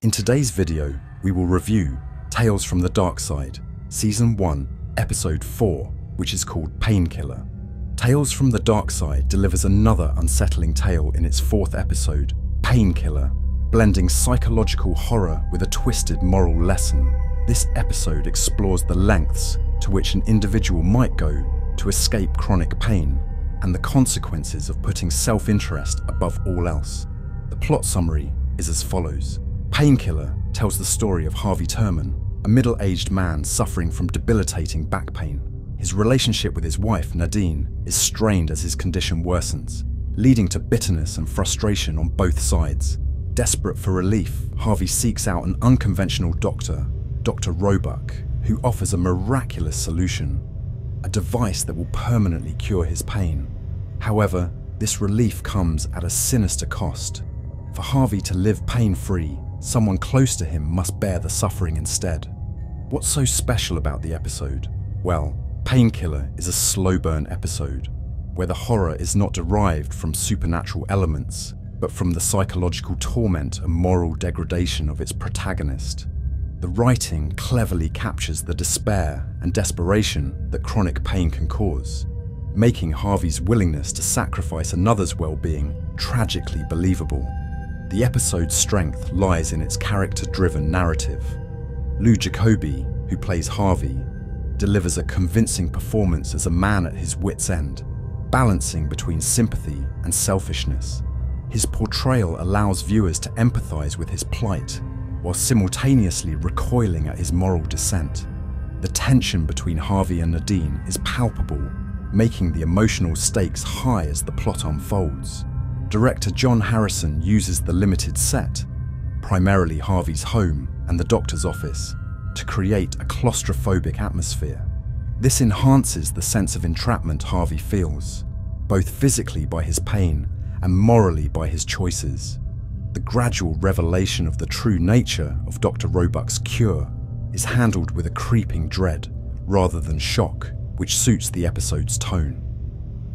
In today's video, we will review Tales from the DarkSide, Season 1, Episode 4, which is called Painkiller. Tales from the DarkSide delivers another unsettling tale in its fourth episode, Painkiller, blending psychological horror with a twisted moral lesson. This episode explores the lengths to which an individual might go to escape chronic pain and the consequences of putting self-interest above all else. The plot summary is as follows. Painkiller tells the story of Harvey Turman, a middle-aged man suffering from debilitating back pain. His relationship with his wife, Nadine, is strained as his condition worsens, leading to bitterness and frustration on both sides. Desperate for relief, Harvey seeks out an unconventional doctor, Dr. Roebuck, who offers a miraculous solution, a device that will permanently cure his pain. However, this relief comes at a sinister cost. For Harvey to live pain-free, someone close to him must bear the suffering instead. What's so special about the episode? Well, Painkiller is a slow-burn episode, where the horror is not derived from supernatural elements, but from the psychological torment and moral degradation of its protagonist. The writing cleverly captures the despair and desperation that chronic pain can cause, making Harvey's willingness to sacrifice another's well-being tragically believable. The episode's strength lies in its character-driven narrative. Lou Jacoby, who plays Harvey, delivers a convincing performance as a man at his wit's end, balancing between sympathy and selfishness. His portrayal allows viewers to empathize with his plight, while simultaneously recoiling at his moral dissent. The tension between Harvey and Nadine is palpable, making the emotional stakes high as the plot unfolds. Director John Harrison uses the limited set, primarily Harvey's home and the doctor's office, to create a claustrophobic atmosphere. This enhances the sense of entrapment Harvey feels, both physically by his pain and morally by his choices. The gradual revelation of the true nature of Dr. Roebuck's cure is handled with a creeping dread rather than shock, which suits the episode's tone.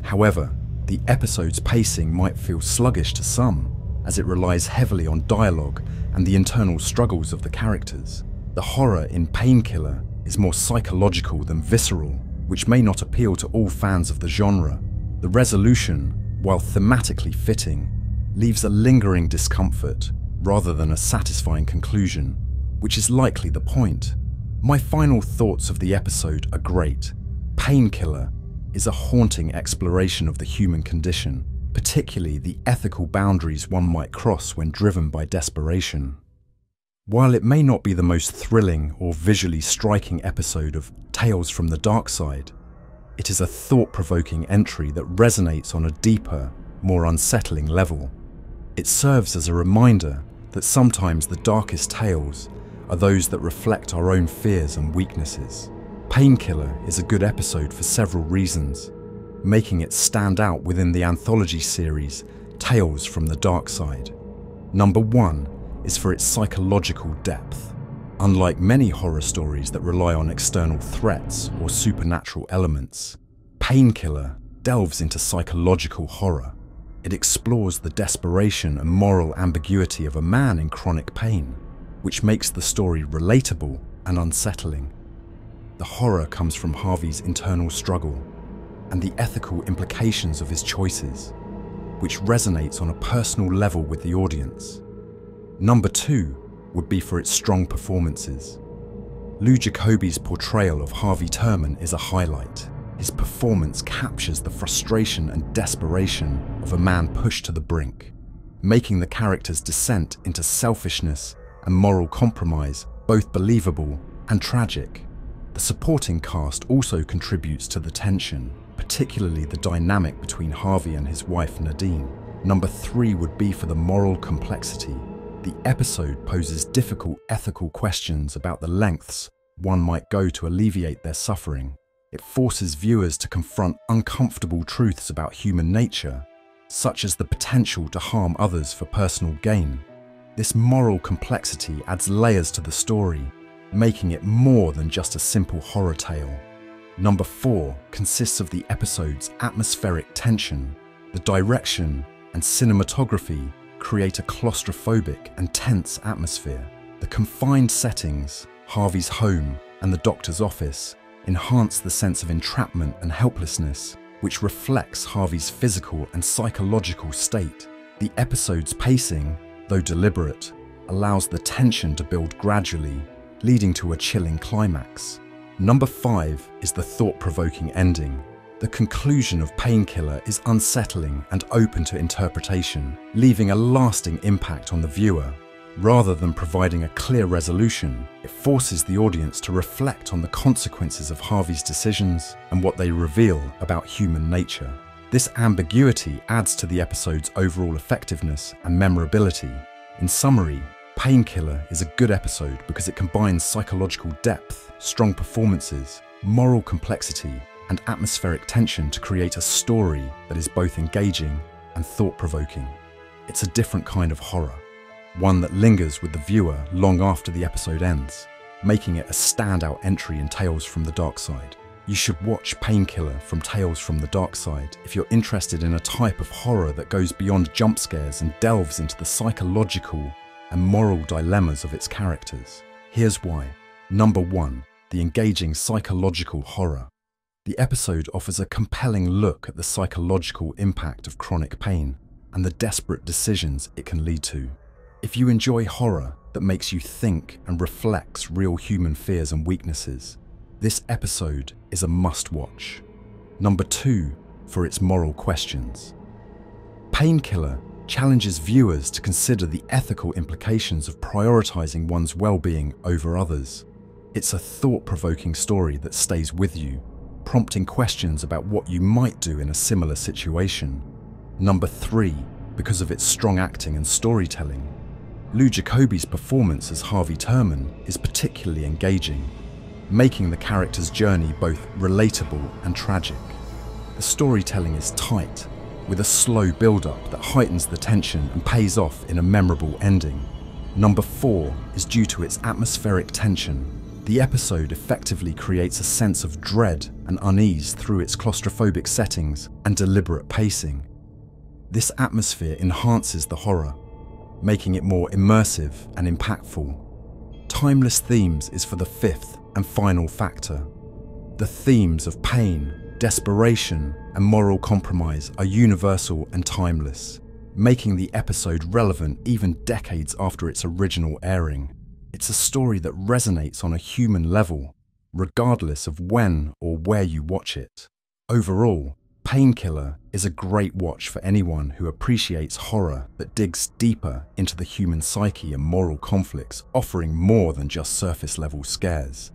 However, the episode's pacing might feel sluggish to some, as it relies heavily on dialogue and the internal struggles of the characters. The horror in Painkiller is more psychological than visceral, which may not appeal to all fans of the genre. The resolution, while thematically fitting, leaves a lingering discomfort rather than a satisfying conclusion, which is likely the point. My final thoughts of the episode are great. Painkiller is a haunting exploration of the human condition, particularly the ethical boundaries one might cross when driven by desperation. While it may not be the most thrilling or visually striking episode of Tales from the DarkSide, it is a thought-provoking entry that resonates on a deeper, more unsettling level. It serves as a reminder that sometimes the darkest tales are those that reflect our own fears and weaknesses. Painkiller is a good episode for several reasons, making it stand out within the anthology series Tales from the DarkSide. Number 1 is for its psychological depth. Unlike many horror stories that rely on external threats or supernatural elements, Painkiller delves into psychological horror. It explores the desperation and moral ambiguity of a man in chronic pain, which makes the story relatable and unsettling. The horror comes from Harvey's internal struggle and the ethical implications of his choices, which resonates on a personal level with the audience. Number 2 would be for its strong performances. Lou Jacoby's portrayal of Harvey Turman is a highlight. His performance captures the frustration and desperation of a man pushed to the brink, making the character's descent into selfishness and moral compromise both believable and tragic. The supporting cast also contributes to the tension, particularly the dynamic between Harvey and his wife Nadine. Number 3 would be for the moral complexity. The episode poses difficult ethical questions about the lengths one might go to alleviate their suffering. It forces viewers to confront uncomfortable truths about human nature, such as the potential to harm others for personal gain. This moral complexity adds layers to the story, making it more than just a simple horror tale. Number 4 consists of the episode's atmospheric tension. The direction and cinematography create a claustrophobic and tense atmosphere. The confined settings, Harvey's home and the doctor's office, enhance the sense of entrapment and helplessness, which reflects Harvey's physical and psychological state. The episode's pacing, though deliberate, allows the tension to build gradually, leading to a chilling climax. Number 5 is the thought-provoking ending. The conclusion of Painkiller is unsettling and open to interpretation, leaving a lasting impact on the viewer. Rather than providing a clear resolution, it forces the audience to reflect on the consequences of Harvey's decisions and what they reveal about human nature. This ambiguity adds to the episode's overall effectiveness and memorability. In summary, Painkiller is a good episode because it combines psychological depth, strong performances, moral complexity, and atmospheric tension to create a story that is both engaging and thought-provoking. It's a different kind of horror, one that lingers with the viewer long after the episode ends, making it a standout entry in Tales from the DarkSide. You should watch Painkiller from Tales from the DarkSide if you're interested in a type of horror that goes beyond jump scares and delves into the psychological and moral dilemmas of its characters. Here's why. Number 1, the engaging psychological horror. The episode offers a compelling look at the psychological impact of chronic pain and the desperate decisions it can lead to. If you enjoy horror that makes you think and reflects real human fears and weaknesses, this episode is a must-watch. Number 2, for its moral questions. Painkiller challenges viewers to consider the ethical implications of prioritizing one's well-being over others. It's a thought-provoking story that stays with you, prompting questions about what you might do in a similar situation. Number 3, because of its strong acting and storytelling. Lou Jacobi's performance as Harvey Turman is particularly engaging, making the character's journey both relatable and tragic. The storytelling is tight, with a slow build-up that heightens the tension and pays off in a memorable ending. Number 4 is due to its atmospheric tension. The episode effectively creates a sense of dread and unease through its claustrophobic settings and deliberate pacing. This atmosphere enhances the horror, making it more immersive and impactful. Timeless themes is for the 5th and final factor. The themes of pain, desperation, and moral compromise are universal and timeless, making the episode relevant even decades after its original airing. It's a story that resonates on a human level, regardless of when or where you watch it. Overall, Painkiller is a great watch for anyone who appreciates horror that digs deeper into the human psyche and moral conflicts, offering more than just surface-level scares.